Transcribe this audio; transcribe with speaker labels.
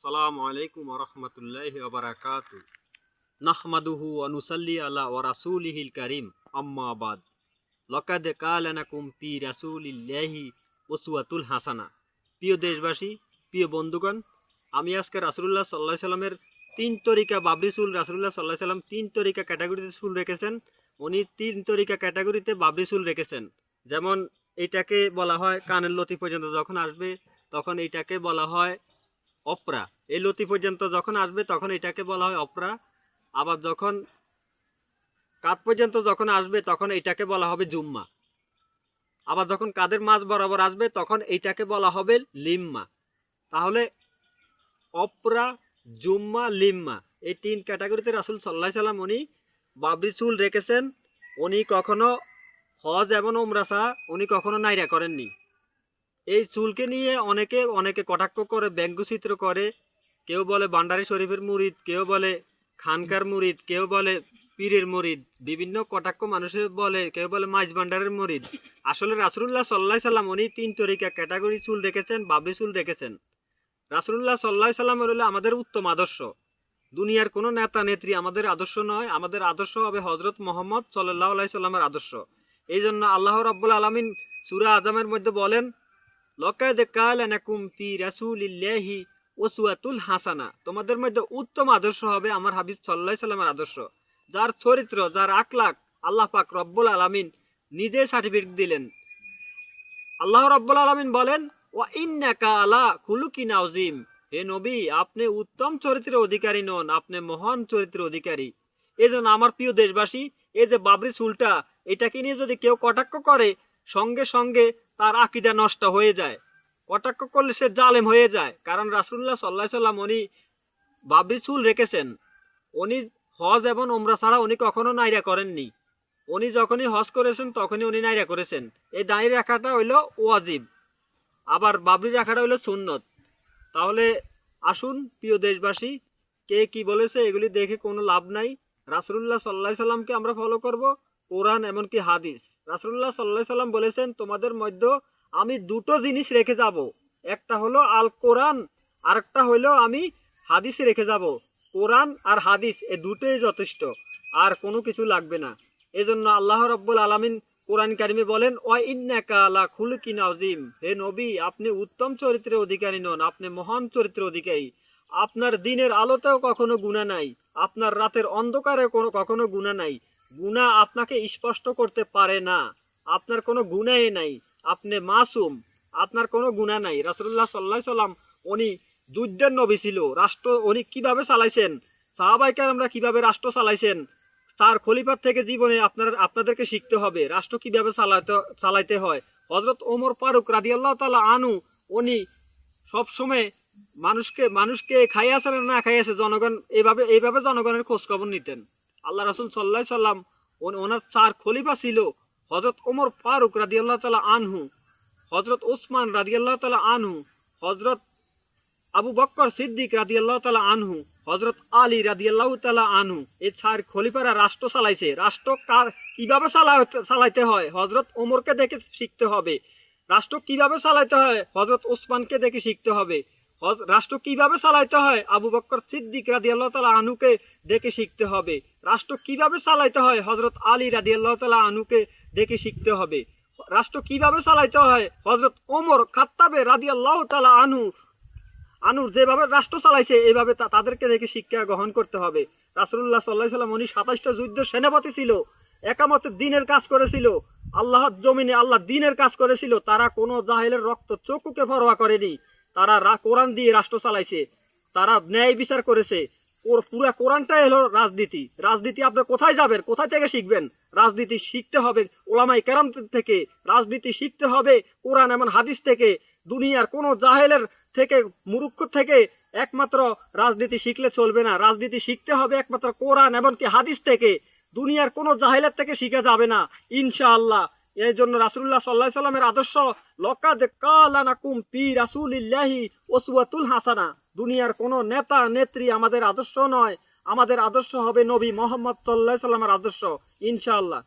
Speaker 1: আসসালামু আলাইকুম ওয়া রাহমাতুল্লাহি ওয়া বারাকাতুহু। নাহমাদুহু ওয়া নুসাল্লি আলা ওয়া রাসূলিহিল কারীম, আম্মা বাদ। লাকাদ কানা লাকুম ফি রাসূলিল্লাহি উসওয়াতুল হাসানাহ। প্রিয় দেশবাসী, প্রিয় বন্ধুগণ, আমি আজকে রাসূলুল্লাহ সাল্লাল্লাহু আলাইহি সাল্লামের তিন তরিকা বাবরি চুল, রাসূলুল্লাহ সাল্লাল্লাহু আলাইহি সাল্লাম তিন তরিকা ক্যাটাগরিতে চুল রেখেছেন। উনি তিন তরিকা ক্যাটাগরিতে বাবরি চুল রেখেছেন। যেমন এটাকে বলা হয় কানের লতি পর্যন্ত যখন আসবে তখন এটাকে বলা হয় অপরা। এই লতি পর্যন্ত যখন আসবে তখন এটাকে বলা হয় অপরা। আবার যখন কাঁধ পর্যন্ত যখন আসবে তখন এটাকে বলা হবে জুম্মা। আবার যখন কাঁধের মাঝ বরাবর আসবে তখন এইটাকে বলা হবে লিম্মা। তাহলে অপরা, জুম্মা, লিম্মা এই তিন ক্যাটাগরিতে রাসূল সাল্লাল্লাহু আলাইহি সাল্লাম উনি বাবরি চুল রেখেছেন। উনি কখনো হজ এবং উমরা ছাড়া উনি কখনো নাইরা করেননি। এই চুলকে নিয়ে অনেকে কটাক্ষ করে, ব্যঙ্গচিত্র করে। কেউ বলে ভান্ডারী শরীফের মুরিদ, কেউ বলে খানকার মুরিদ, কেউ বলে পীরের মুরিদ, বিভিন্ন কটাক্ষ মানুষের বলে, কেউ বলে মাইজ ভান্ডারের মুরিদ। আসলে রাসূলুল্লাহ সাল্লাল্লাহু আলাইহি সাল্লাম উনি তিন তরিকা ক্যাটাগরি চুল রেখেছেন, বাবরি চুল রেখেছেন। রাসূলুল্লাহ সাল্লাল্লাহু আলাইহি সাল্লাম হলো আমাদের উত্তম আদর্শ। দুনিয়ার কোনো নেতা নেত্রী আমাদের আদর্শ নয়, আমাদের আদর্শ হবে হযরত মুহাম্মদ সাল্লাল্লাহু আলাইহি সাল্লামের আদর্শ। এই জন্য আল্লাহ রাব্বুল আলামিন সূরা আজমের মধ্যে বলেন, লাকাদ কানা লাকুম ফি রাসূলিল্লাহি উসওয়াতুল হাসানাহ। তোমাদের মধ্যে উত্তম আদর্শ হবে আমার হাবিব সাল্লাল্লাহু আলাইহি সাল্লামের আদর্শ। যার চরিত্র, যার আখলাক আল্লাহ পাক রব্বুল আলামিন নিজে সার্টিফিকেট দিলেন। আল্লাহ রাব্বুল আলামিন বলেন, ওয়া ইন্নাকা আলা খুলুকিন আযীম। হে নবী, আপনি উত্তম চরিত্রের অধিকারী নন, আপনি মহান চরিত্রের অধিকারী। এজন্য আমার প্রিয় দেশবাসী, এই যে বাবরি চুলটা, এটাকে নিয়ে যদি কেউ কটাক্ষ করে, সঙ্গে সঙ্গে তার আকীদা নষ্ট হয়ে যায়। কটাক্ষ করলে সে জালেম হয়ে যায়। কারণ রাসূলুল্লাহ সাল্লাল্লাহু আলাইহি সাল্লাম উনি বাবরি চুল রেখেছেন। উনি হজ এবং উমরা ছাড়া উনি কখনো নাইরা করেননি। উনি যখনই হজ করেছেন তখনই উনি নাইরা করেছেন। এই দাড়ি রাখাটা হইল ওয়াজিব, আবার বাবরি রাখাটা হইল সুন্নত। তাহলে আসুন প্রিয় দেশবাসী, কে কি বলেছে এগুলি দেখে কোনো লাভ নাই। রাসূলুল্লাহ সাল্লাল্লাহু আলাইহি সাল্লামকে আমরা ফলো করব, কোরআন এমনকি হাদিস। রাসূলুল্লাহ সাল্লাল্লাহু আলাইহি সাল্লাম বলেছেন, তোমাদের মধ্যে আমি দুটো জিনিস রেখে যাব, একটা হলো আল কোরআন, আরেকটা হলো আমি হাদিস রেখে যাব। কোরআন আর হাদিস এই দুটোই যথেষ্ট, আর কোনো কিছু লাগবে না। এজন্য আল্লাহ রাব্বুল আলামিন কোরআন কারিমে বলেন, ওয়া ইন্নাকা আলা খুলুকিন আযীম। হে নবী, আপনি উত্তম চরিত্রের অধিকারী নন, আপনি মহান চরিত্রের অধিকারী। আপনার দিনের আলোতেও কখনো গুনাহ নাই, আপনার রাতের অন্ধকারে কখনো গুনাহ নাই। গুনাহ আপনাকে স্পষ্ট করতে পারে না, আপনার কোনো গুনাহই নাই, আপনি মাসুম, আপনার কোনো গুনাহ নাই। রাসূলুল্লাহ সাল্লাল্লাহু আলাইহি সাল্লাম উনি যুদ্ধের নবী ছিল। রাষ্ট্র উনি কিভাবে চালাইছেন, সাহাবায়ে কেরামরা কিভাবে রাষ্ট্র চালাইছেন, তার খলিফার থেকে জীবনে আপনাদেরকে শিখতে হবে রাষ্ট্র কিভাবে চালাইতে হয়। হযরত ওমর ফারুক রাদিয়াল্লাহু তাআলা আনহু উনি সবসময় মানুষকে খাইয়াছে না খাইয়াছে, জনগণ এইভাবে জনগণের খোঁজ খবর নিতেন। আল্লাহ রাসূল সাল্লাল্লাহু আলাইহি সাল্লাম ওনার চার খলিফা ছিল, হযরত ওমর ফারুক রাদিয়াল্লাহু তাআলা আনহু, হযরত ওসমান রাদিয়াল্লাহু তাআলা আনহু, হযরত আবু বকর সিদ্দিক রাদিয়াল্লাহু তাআলা আনহু, হযরত আলী রাদিয়াল্লাহু তাআলা আনহু। এই চার খলিফারা রাষ্ট্র চালাইছে। রাষ্ট্র কিভাবে চালাইতে হয় হযরত ওমরকে দেখে শিখতে হবে। রাষ্ট্র কিভাবে চালাইতে হয় হযরত ওসমানকে দেখে শিখতে হবে। রাষ্ট্র কিভাবে চালাইতে হয় আবু বকর সিদ্দিক রাদিয়াল্লাহু তাআলা আনহুকে দেখে শিখতে হবে। রাষ্ট্র কিভাবে চালাইতে হয় হযরত আলী রাদিয়াল্লাহু তাআলা আনহুকে দেখে শিখতে হবে। রাষ্ট্র কিভাবে চালাইতে হয় হযরত ওমর খাত্তাব রাদিয়াল্লাহু তাআলা আনু যেভাবে রাষ্ট্র চালাইছে এইভাবে তাদেরকে দেখে শিক্ষা গ্রহণ করতে হবে। রাসূলুল্লাহ সাল্লাল্লাহু আলাইহি সাল্লাম উনি 27টা যুদ্ধের সেনাপতি ছিল, একামতে দ্বীনের কাজ করেছিল, আল্লাহর জমিনে আল্লাহ দ্বীনের কাজ করেছিল। তারা কোনো জাহেলের রক্ত চক্ষুকে পরোয়া করেনি। তারা কোরআন দিয়ে রাষ্ট্র চালাইছে, তারা ন্যায় বিচার করেছে। পুরা কোরআনটাই হলো রাজনীতি। রাজনীতি আপনি কোথায় যাবেন, কোথায় থেকে শিখবেন? রাজনীতি শিখতে হবে উলামায়ে কেরাম থেকে, রাজনীতি শিখতে হবে কোরআন এবং হাদিস থেকে। দুনিয়ার কোন জাহেলের থেকে, মূর্খ থেকে একমাত্র রাজনীতি শিখলে চলবে না। রাজনীতি শিখতে হবে একমাত্র কোরআন এবং কি হাদিস থেকে। দুনিয়ার কোন জাহেলের থেকে শিখা যাবে না ইনশাআল্লাহ। এই জন্য রাসূলুল্লাহ সাল্লাল্লাহু আলাইহি সাল্লামের আদর্শ, লাকাদ কানা লাকুম ফি রাসূলিল্লাহি উসওয়াতুল হাসানাহ। দুনিয়ার কোন নেতা নেত্রী আমাদের আদর্শ নয়, আমাদের আদর্শ হবে নবী মুহাম্মদ সাল্লাল্লাহু আলাইহি সাল্লামের আদর্শ ইনশাআল্লাহ।